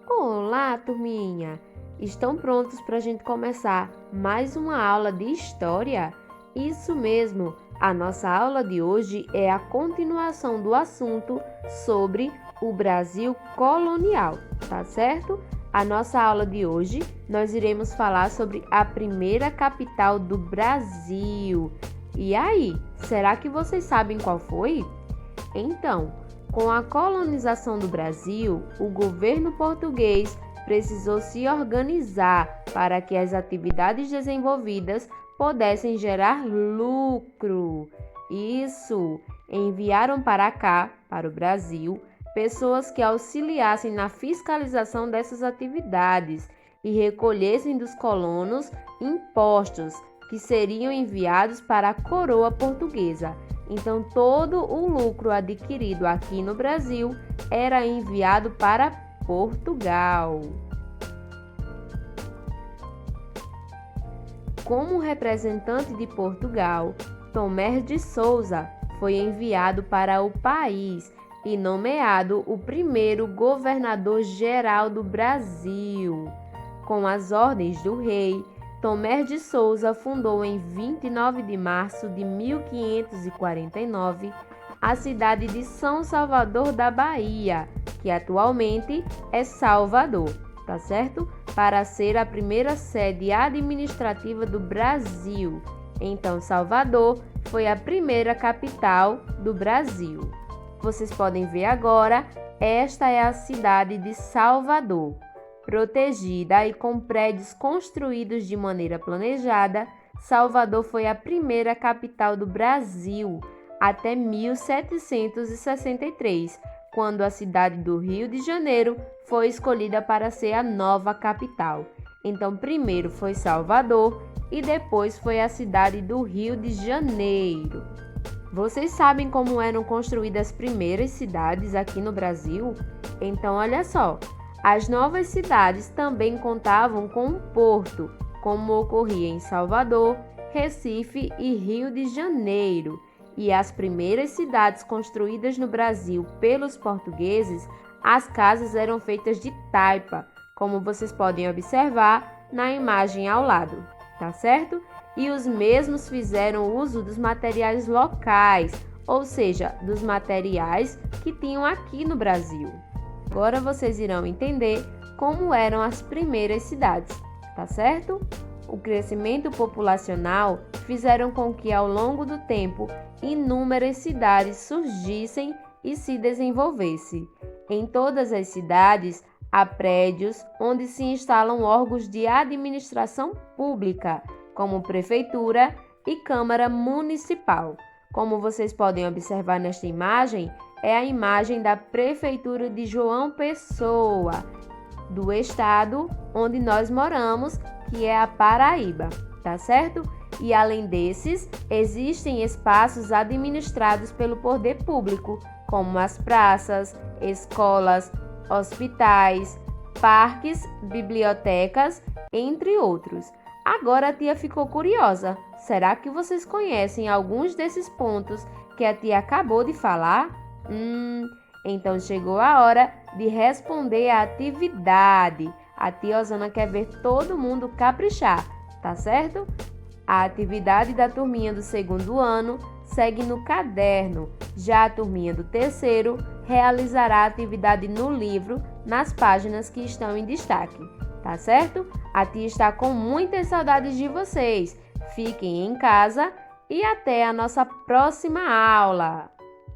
Olá, turminha! Estão prontos para a gente começar mais uma aula de história? Isso mesmo! A nossa aula de hoje é a continuação do assunto sobre o Brasil colonial, tá certo? A nossa aula de hoje nós iremos falar sobre a primeira capital do Brasil. E aí, será que vocês sabem qual foi? Então, com a colonização do Brasil, o governo português precisou se organizar para que as atividades desenvolvidas pudessem gerar lucro. Isso! Enviaram para cá, para o Brasil, pessoas que auxiliassem na fiscalização dessas atividades e recolhessem dos colonos impostos que seriam enviados para a coroa portuguesa. Então, todo o lucro adquirido aqui no Brasil era enviado para Portugal. Como representante de Portugal, Tomé de Souza foi enviado para o país e nomeado o primeiro governador-geral do Brasil. Com as ordens do rei, Tomé de Souza fundou em 29 de março de 1549 a cidade de São Salvador da Bahia, que atualmente é Salvador, tá certo? Para ser a primeira sede administrativa do Brasil. Então, Salvador foi a primeira capital do Brasil. Vocês podem ver agora, esta é a cidade de Salvador. Protegida e com prédios construídos de maneira planejada, Salvador foi a primeira capital do Brasil até 1763, quando a cidade do Rio de Janeiro foi escolhida para ser a nova capital. Então, primeiro foi Salvador e depois foi a cidade do Rio de Janeiro. Vocês sabem como eram construídas as primeiras cidades aqui no Brasil? Então, olha só. As novas cidades também contavam com um porto, como ocorria em Salvador, Recife e Rio de Janeiro. E as primeiras cidades construídas no Brasil pelos portugueses, as casas eram feitas de taipa, como vocês podem observar na imagem ao lado, tá certo? E os mesmos fizeram uso dos materiais locais, ou seja, dos materiais que tinham aqui no Brasil. Agora vocês irão entender como eram as primeiras cidades, tá certo? O crescimento populacional fizeram com que, ao longo do tempo, inúmeras cidades surgissem e se desenvolvessem. Em todas as cidades, há prédios onde se instalam órgãos de administração pública, como prefeitura e câmara municipal. Como vocês podem observar nesta imagem, é a imagem da Prefeitura de João Pessoa, do estado onde nós moramos, que é a Paraíba, tá certo? E além desses, existem espaços administrados pelo poder público, como as praças, escolas, hospitais, parques, bibliotecas, entre outros. Agora a tia ficou curiosa. Será que vocês conhecem alguns desses pontos que a tia acabou de falar? Então chegou a hora de responder a atividade. A tia Osana quer ver todo mundo caprichar, tá certo? A atividade da turminha do segundo ano segue no caderno. Já a turminha do terceiro realizará a atividade no livro, nas páginas que estão em destaque, tá certo? A tia está com muitas saudades de vocês. Fiquem em casa e até a nossa próxima aula!